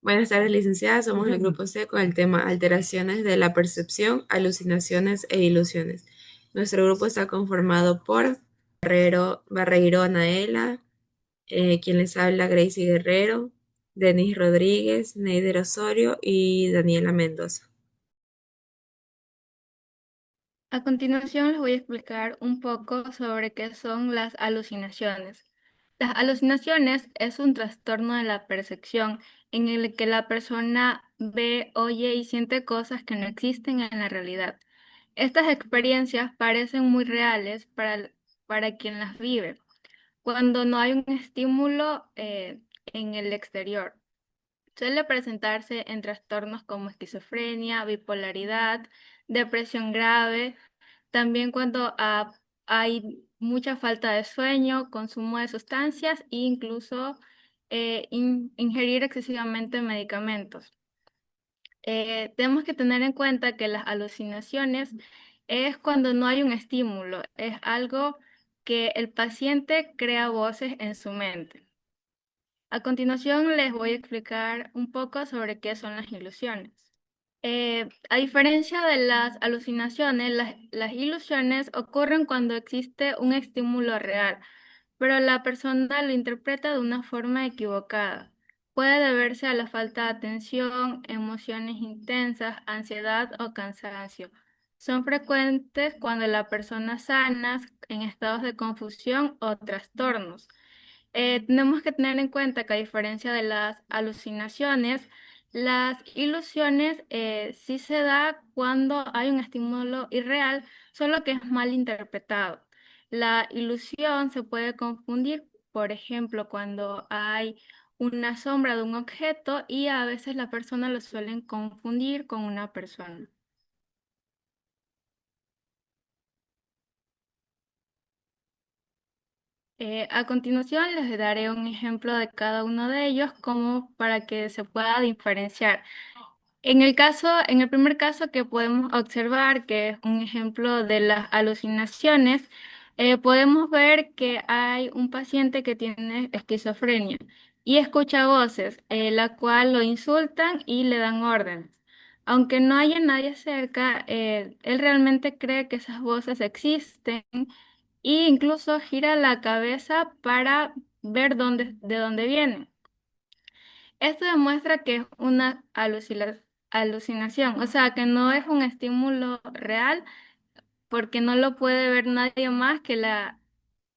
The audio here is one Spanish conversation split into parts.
Buenas tardes, licenciada. Somos el grupo C con el tema alteraciones de la percepción, alucinaciones e ilusiones. Nuestro grupo está conformado por Barreiro Anaela, quien les habla Gracie Guerrero, Denis Rodríguez, Neider Osorio y Daniela Mendoza. A continuación les voy a explicar un poco sobre qué son las alucinaciones. Las alucinaciones es un trastorno de la percepción en el que la persona ve, oye y siente cosas que no existen en la realidad. Estas experiencias parecen muy reales para quien las vive, cuando no hay un estímulo en el exterior. Suele presentarse en trastornos como esquizofrenia, bipolaridad, depresión grave, también cuando hay mucha falta de sueño, consumo de sustancias e incluso ingerir excesivamente medicamentos. Tenemos que tener en cuenta que las alucinaciones es cuando no hay un estímulo, es algo que el paciente crea voces en su mente. A continuación les voy a explicar un poco sobre qué son las ilusiones. A diferencia de las alucinaciones, las ilusiones ocurren cuando existe un estímulo real, pero la persona lo interpreta de una forma equivocada. Puede deberse a la falta de atención, emociones intensas, ansiedad o cansancio. Son frecuentes cuando la persona sana en estados de confusión o trastornos. Tenemos que tener en cuenta que a diferencia de las alucinaciones, las ilusiones sí se da cuando hay un estímulo irreal, solo que es mal interpretado. La ilusión se puede confundir, por ejemplo, cuando hay una sombra de un objeto y a veces la persona lo suelen confundir con una persona. A continuación les daré un ejemplo de cada uno de ellos como para que se pueda diferenciar. En el primer caso que podemos observar, que es un ejemplo de las alucinaciones, podemos ver que hay un paciente que tiene esquizofrenia y escucha voces, la cual lo insultan y le dan órdenes. Aunque no haya nadie cerca, él realmente cree que esas voces existen e incluso gira la cabeza para ver de dónde vienen. Esto demuestra que es una alucinación, o sea, que no es un estímulo real porque no lo puede ver nadie más que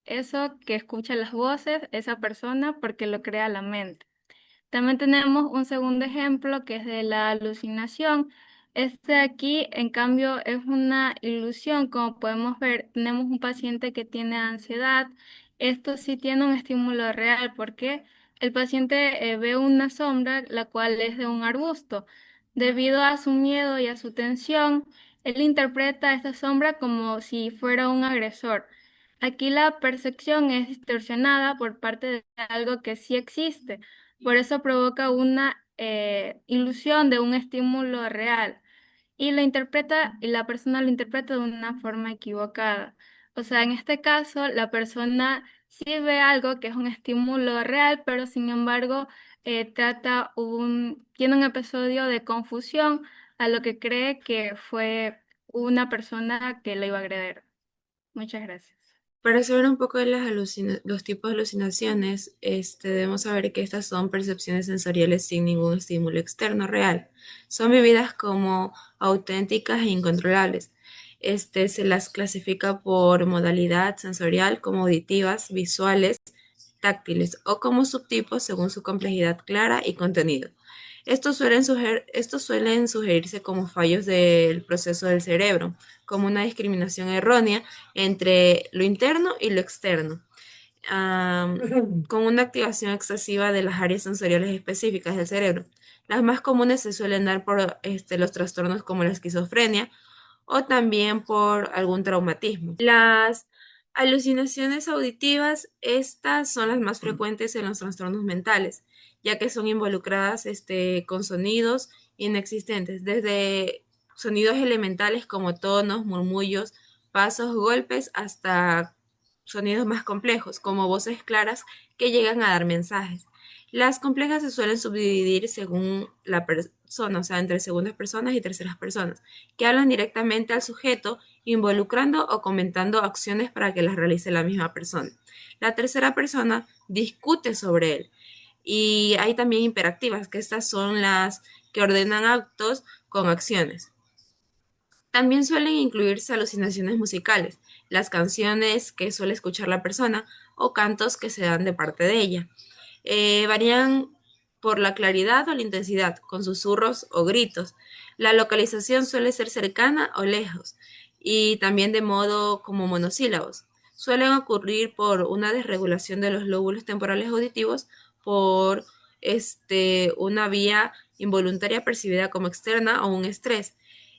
eso que escucha las voces, esa persona, porque lo crea la mente. También tenemos un segundo ejemplo que es de la alucinación. Este aquí, en cambio, es una ilusión. Como podemos ver, tenemos un paciente que tiene ansiedad. Esto sí tiene un estímulo real porque el paciente ve una sombra, la cual es de un arbusto. Debido a su miedo y a su tensión, él interpreta esta sombra como si fuera un agresor. Aquí la percepción es distorsionada por parte de algo que sí existe. Por eso provoca una ilusión de un estímulo real y la persona lo interpreta de una forma equivocada. O sea, en este caso, la persona sí ve algo que es un estímulo real, pero sin embargo tiene un episodio de confusión a lo que cree que fue una persona que lo iba a agredir. Muchas gracias. Para saber un poco de los tipos de alucinaciones, debemos saber que estas son percepciones sensoriales sin ningún estímulo externo real. Son vividas como auténticas e incontrolables. Se las clasifica por modalidad sensorial como auditivas, visuales, táctiles o como subtipos según su complejidad clara y contenido. Estos suelen sugerirse como fallos del proceso del cerebro, como una discriminación errónea entre lo interno y lo externo, con una activación excesiva de las áreas sensoriales específicas del cerebro. Las más comunes se suelen dar por los trastornos como la esquizofrenia o también por algún traumatismo. Las alucinaciones auditivas, estas son las más frecuentes en los trastornos mentales, ya que son involucradas con sonidos inexistentes, desde sonidos elementales como tonos, murmullos, pasos, golpes, hasta sonidos más complejos, como voces claras que llegan a dar mensajes. Las complejas se suelen subdividir según la persona, o sea, entre segundas personas y terceras personas, que hablan directamente al sujeto, involucrando o comentando acciones para que las realice la misma persona. La tercera persona discute sobre él. Y hay también hiperactivas, que estas son las que ordenan actos con acciones. También suelen incluirse alucinaciones musicales, las canciones que suele escuchar la persona o cantos que se dan de parte de ella. Varían por la claridad o la intensidad, con susurros o gritos. La localización suele ser cercana o lejos y también de modo como monosílabos. Suelen ocurrir por una desregulación de los lóbulos temporales auditivos, por una vía involuntaria percibida como externa o un estrés.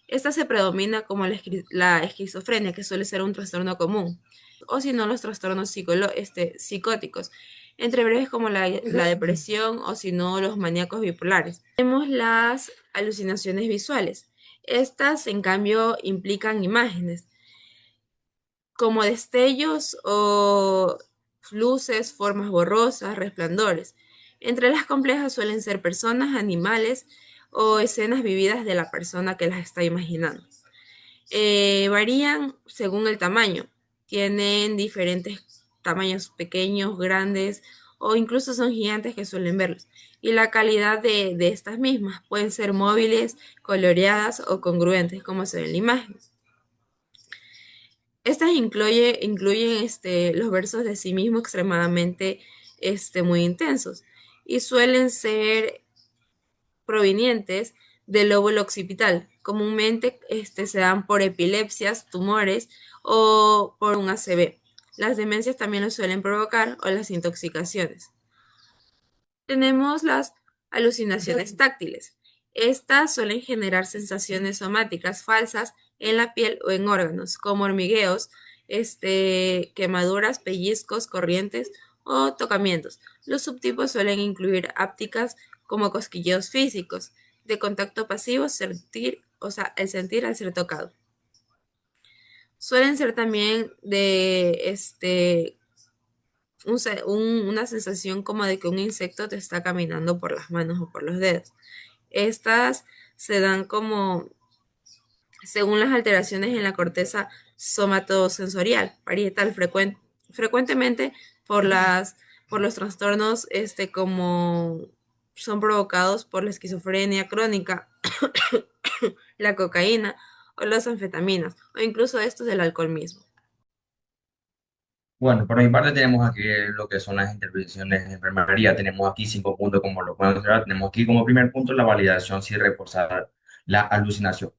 Esta se predomina como la esquizofrenia, que suele ser un trastorno común, o si no, los trastornos psicóticos, entre breves como la depresión o si no, los maníacos bipolares. Tenemos las alucinaciones visuales. Estas, en cambio, implican imágenes como destellos o luces, formas borrosas, resplandores. Entre las complejas suelen ser personas, animales o escenas vividas de la persona que las está imaginando. Varían según el tamaño. Tienen diferentes tamaños, pequeños, grandes o incluso son gigantes que suelen verlos. Y la calidad de estas mismas pueden ser móviles, coloreadas o congruentes, como se ve en la imagen. Estas incluyen los versos de sí mismo extremadamente muy intensos y suelen ser provenientes del lóbulo occipital. Comúnmente se dan por epilepsias, tumores o por un ACV. Las demencias también lo suelen provocar o las intoxicaciones. Tenemos las alucinaciones táctiles. Estas suelen generar sensaciones somáticas falsas en la piel o en órganos, como hormigueos, quemaduras, pellizcos, corrientes o tocamientos. Los subtipos suelen incluir ápticas como cosquilleos físicos, de contacto pasivo, sentir, o sea, el sentir al ser tocado. Suelen ser también de una sensación como de que un insecto te está caminando por las manos o por los dedos. Estas se dan como según las alteraciones en la corteza somatosensorial parietal frecuentemente por por los trastornos como son provocados por la esquizofrenia crónica, la cocaína o las anfetaminas o incluso estos del alcohol mismo. Bueno, por mi parte tenemos aquí lo que son las intervenciones de enfermería. Tenemos aquí 5 puntos, como lo pueden observar. Tenemos aquí como primer punto la validación sin reforzar la alucinación.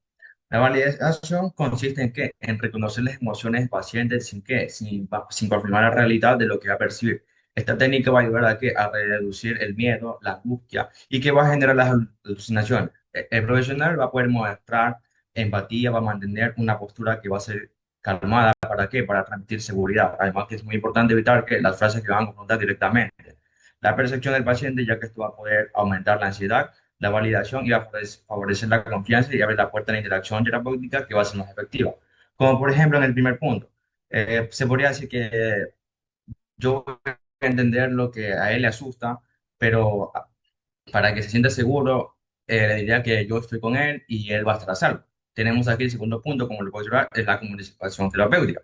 La validación consiste en qué? En reconocer las emociones del paciente sin qué, sin confirmar la realidad de lo que va a percibir. Esta técnica va a ayudar a, qué? A reducir el miedo, la angustia y que va a generar las alucinaciones. El profesional va a poder mostrar empatía, va a mantener una postura que va a ser calmada. ¿Para qué? Para transmitir seguridad. Además que es muy importante evitar que las frases que van a confrontar directamente. La percepción del paciente, ya que esto va a poder aumentar la ansiedad, la validación y va a favorecer la confianza y abre la puerta a la interacción terapéutica que va a ser más efectiva. Como por ejemplo en el primer punto, se podría decir que yo voy a entender lo que a él le asusta, pero para que se sienta seguro, le diría que yo estoy con él y él va a estar a salvo. Tenemos aquí el segundo punto, como lo puedo observar, es la comunicación terapéutica.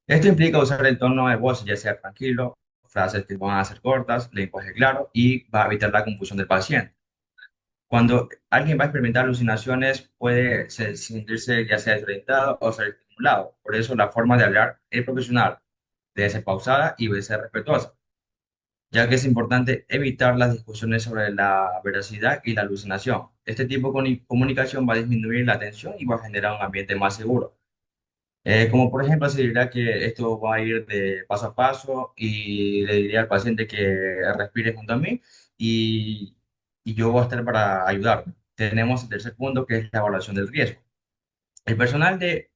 Esto implica usar el tono de voz, ya sea tranquilo, frases que van a ser cortas, lenguaje claro y va a evitar la confusión del paciente. Cuando alguien va a experimentar alucinaciones, puede sentirse ya sea desorientado o ser estimulado. Por eso la forma de hablar es profesional, debe ser pausada y debe ser respetuosa, ya que es importante evitar las discusiones sobre la veracidad y la alucinación. Este tipo de comunicación va a disminuir la tensión y va a generar un ambiente más seguro. Como por ejemplo, se diría que esto va a ir de paso a paso y le diría al paciente que respire junto a mí y, y yo voy a estar para ayudarme. Tenemos el tercer punto, que es la evaluación del riesgo. El personal de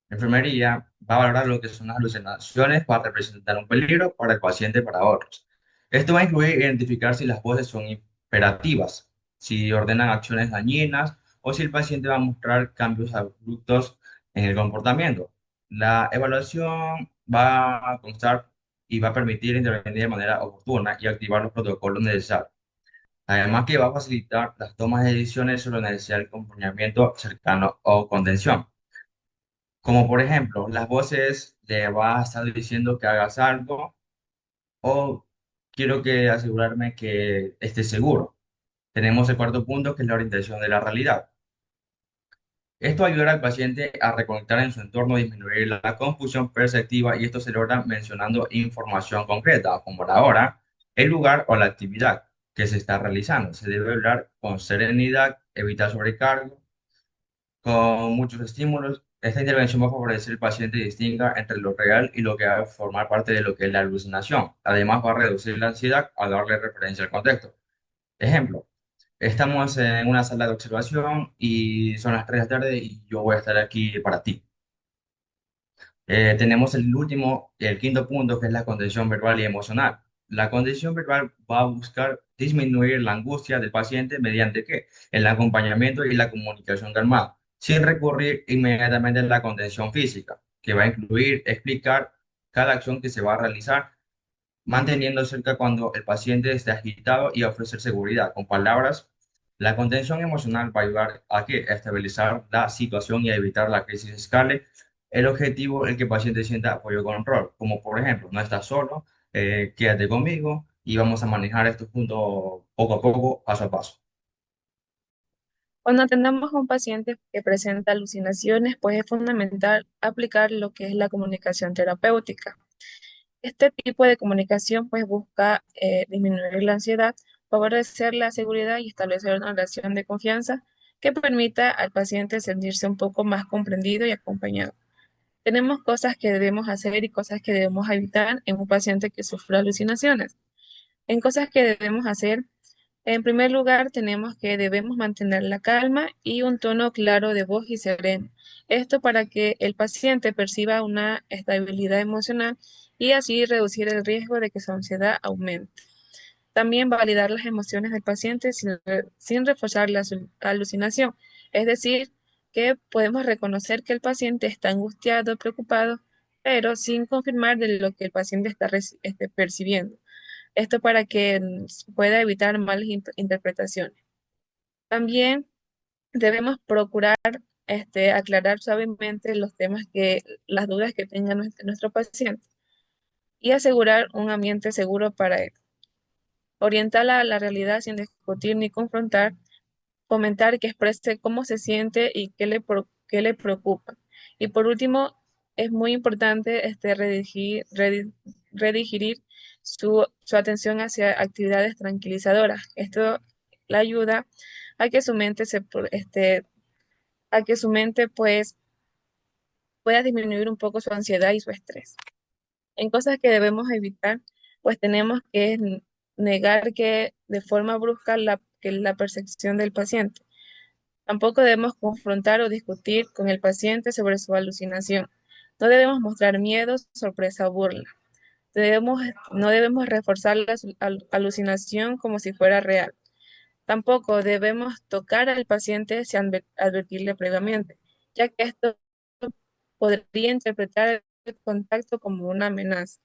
enfermería va a valorar lo que son las alucinaciones para representar un peligro para el paciente y para otros. Esto va a incluir identificar si las voces son imperativas, si ordenan acciones dañinas o si el paciente va a mostrar cambios abruptos en el comportamiento. La evaluación va a constar y va a permitir intervenir de manera oportuna y activar los protocolos necesarios. Además que va a facilitar las tomas de decisiones sobre la necesidad de acompañamiento cercano o contención. Como por ejemplo, las voces le va a estar diciendo que hagas algo o quiero que asegurarme que estés seguro. Tenemos el cuarto punto, que es la orientación de la realidad. Esto ayudará al paciente a reconectar en su entorno, disminuir la confusión perceptiva y esto se logra mencionando información concreta, como la hora, el lugar o la actividad que se está realizando. Se debe hablar con serenidad, evitar sobrecargo, con muchos estímulos. Esta intervención va a favorecer al paciente distinga entre lo real y lo que va a formar parte de lo que es la alucinación. Además, va a reducir la ansiedad al darle referencia al contexto. Ejemplo. Estamos en una sala de observación y son las 3 de la tarde y yo voy a estar aquí para ti. Tenemos el último, el quinto punto, que es la contención verbal y emocional. La contención verbal va a buscar disminuir la angustia del paciente mediante ¿qué? El acompañamiento y la comunicación calmada, sin recurrir inmediatamente a la contención física, que va a incluir explicar cada acción que se va a realizar manteniendo cerca cuando el paciente esté agitado y ofrecer seguridad. Con palabras, la contención emocional va a ayudar a que a estabilizar la situación y a evitar la crisis escale. El objetivo es que el paciente sienta apoyo y control, como por ejemplo, no estás solo, quédate conmigo y vamos a manejar estos puntos poco a poco, paso a paso. Cuando atendamos a un paciente que presenta alucinaciones, pues es fundamental aplicar lo que es la comunicación terapéutica. Este tipo de comunicación pues busca disminuir la ansiedad, favorecer la seguridad y establecer una relación de confianza que permita al paciente sentirse un poco más comprendido y acompañado. Tenemos cosas que debemos hacer y cosas que debemos evitar en un paciente que sufre alucinaciones. En cosas que debemos hacer, en primer lugar, tenemos que debemos mantener la calma y un tono claro de voz y sereno. Esto para que el paciente perciba una estabilidad emocional y así reducir el riesgo de que su ansiedad aumente. También validar las emociones del paciente sin reforzar la alucinación. Es decir, que podemos reconocer que el paciente está angustiado, preocupado, pero sin confirmar de lo que el paciente está percibiendo. Esto para que pueda evitar malas interpretaciones. También debemos procurar aclarar suavemente los temas las dudas que tenga nuestro paciente y asegurar un ambiente seguro para él. Orientar la realidad sin discutir ni confrontar, comentar que exprese cómo se siente y qué le preocupa. Y por último, es muy importante redirigir su atención hacia actividades tranquilizadoras. Esto le ayuda a que su mente a que su mente pues pueda disminuir un poco su ansiedad y su estrés. En cosas que debemos evitar, pues tenemos que negar que de forma brusca que la percepción del paciente. Tampoco debemos confrontar o discutir con el paciente sobre su alucinación. No debemos mostrar miedo, sorpresa o burla. No debemos reforzar la alucinación como si fuera real. Tampoco debemos tocar al paciente sin advertirle previamente, ya que esto podría interpretar el contacto como una amenaza.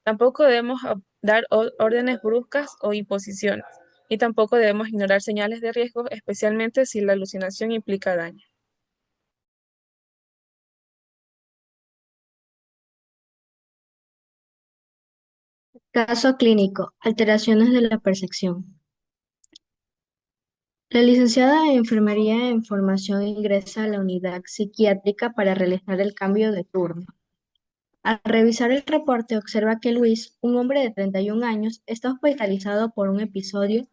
Tampoco debemos dar órdenes bruscas o imposiciones, y tampoco debemos ignorar señales de riesgo, especialmente si la alucinación implica daño. Caso clínico, alteraciones de la percepción. La licenciada en Enfermería en formación ingresa a la unidad psiquiátrica para realizar el cambio de turno. Al revisar el reporte observa que Luis, un hombre de 31 años, está hospitalizado por un episodio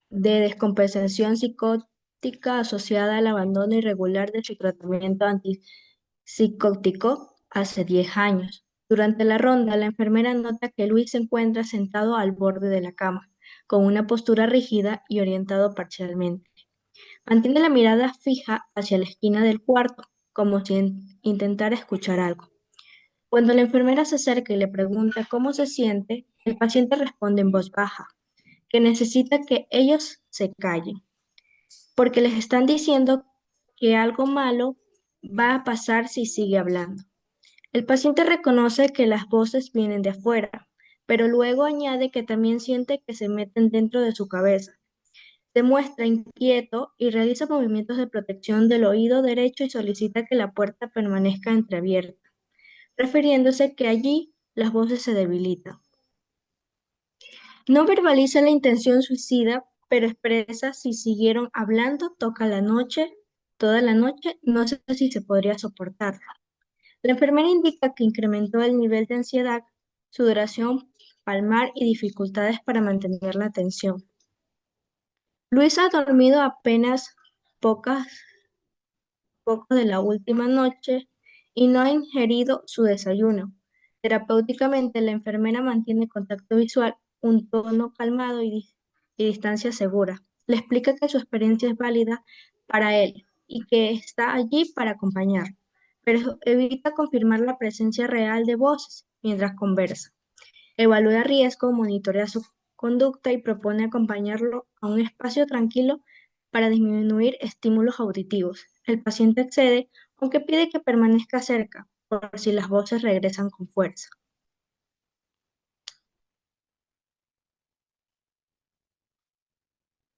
de descompensación psicótica asociada al abandono irregular de su tratamiento antipsicótico hace 10 años. Durante la ronda, la enfermera nota que Luis se encuentra sentado al borde de la cama, con una postura rígida y orientado parcialmente. Mantiene la mirada fija hacia la esquina del cuarto, como si intentara escuchar algo. Cuando la enfermera se acerca y le pregunta cómo se siente, el paciente responde en voz baja, que necesita que ellos se callen, porque les están diciendo que algo malo va a pasar si sigue hablando. El paciente reconoce que las voces vienen de afuera, pero luego añade que también siente que se meten dentro de su cabeza. Se muestra inquieto y realiza movimientos de protección del oído derecho y solicita que la puerta permanezca entreabierta, refiriéndose que allí las voces se debilitan. No verbaliza la intención suicida, pero expresa si siguieron hablando, toda la noche, no sé si se podría soportar. La enfermera indica que incrementó el nivel de ansiedad, sudoración palmar y dificultades para mantener la atención. Luis ha dormido apenas pocas, poco de la última noche y no ha ingerido su desayuno. Terapéuticamente, la enfermera mantiene contacto visual, un tono calmado y distancia segura. Le explica que su experiencia es válida para él y que está allí para acompañar, pero evita confirmar la presencia real de voces mientras conversa. Evalúa riesgo, monitorea su conducta y propone acompañarlo a un espacio tranquilo para disminuir estímulos auditivos. El paciente accede, aunque pide que permanezca cerca, por si las voces regresan con fuerza.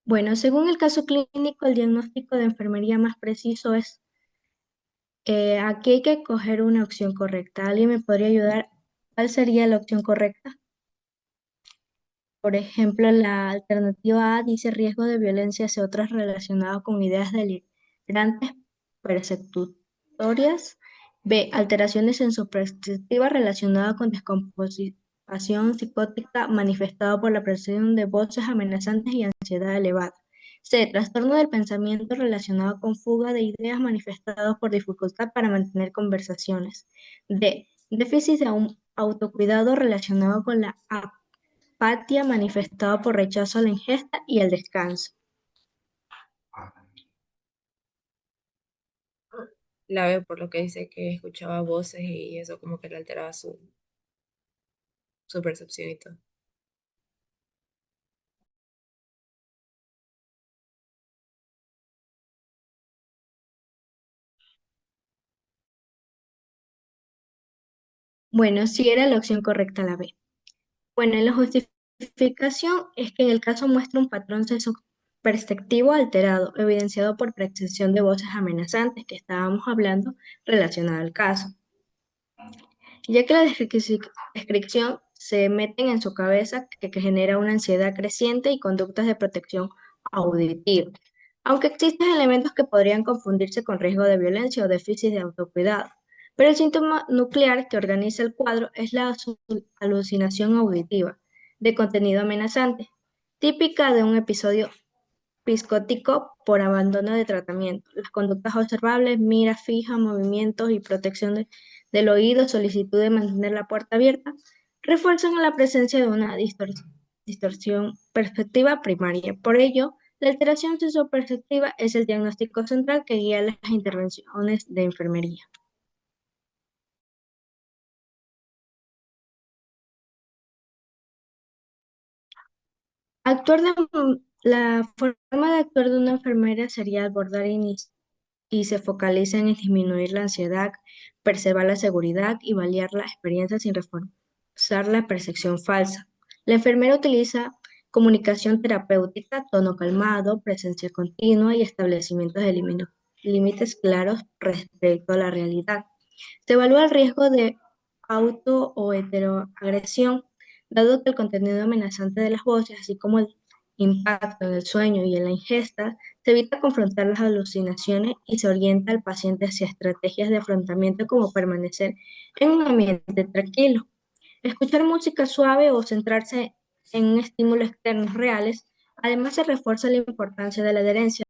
Bueno, según el caso clínico, el diagnóstico de enfermería más preciso es, aquí hay que coger una opción correcta. ¿Alguien me podría ayudar? ¿Cuál sería la opción correcta? Por ejemplo, la alternativa A dice riesgo de violencia hacia otras relacionado con ideas delirantes persecutorias. B, alteraciones en su perspectiva relacionada con descomposición psicótica manifestado por la presencia de voces amenazantes y ansiedad elevada. C, trastorno del pensamiento relacionado con fuga de ideas manifestados por dificultad para mantener conversaciones. D, déficit de un autocuidado relacionado con la apatía manifestado por rechazo a la ingesta y el descanso. La ve por lo que dice que escuchaba voces y eso como que le alteraba su percepción y todo. Bueno, sí era la opción correcta la B. Bueno, la justificación es que en el caso muestra un patrón perceptivo alterado, evidenciado por percepción de voces amenazantes que estábamos hablando relacionado al caso, ya que la descripción se meten en su cabeza que genera una ansiedad creciente y conductas de protección auditiva, aunque existen elementos que podrían confundirse con riesgo de violencia o déficit de autocuidado. Pero el síntoma nuclear que organiza el cuadro es la alucinación auditiva de contenido amenazante, típica de un episodio psicótico por abandono de tratamiento. Las conductas observables, mira fija, movimientos y protección del oído, solicitud de mantener la puerta abierta, refuerzan la presencia de una distorsión perspectiva primaria. Por ello, la alteración perspectiva es el diagnóstico central que guía las intervenciones de enfermería. La forma de actuar de una enfermera sería abordar y se focaliza en disminuir la ansiedad, preservar la seguridad y validar la experiencia sin reforzar la percepción falsa. La enfermera utiliza comunicación terapéutica, tono calmado, presencia continua y establecimientos de límites claros respecto a la realidad. Se evalúa el riesgo de auto o heteroagresión, dado que el contenido amenazante de las voces, así como el impacto en el sueño y en la ingesta, se evita confrontar las alucinaciones y se orienta al paciente hacia estrategias de afrontamiento como permanecer en un ambiente tranquilo. Escuchar música suave o centrarse en un estímulo externos reales, además se refuerza la importancia de la adherencia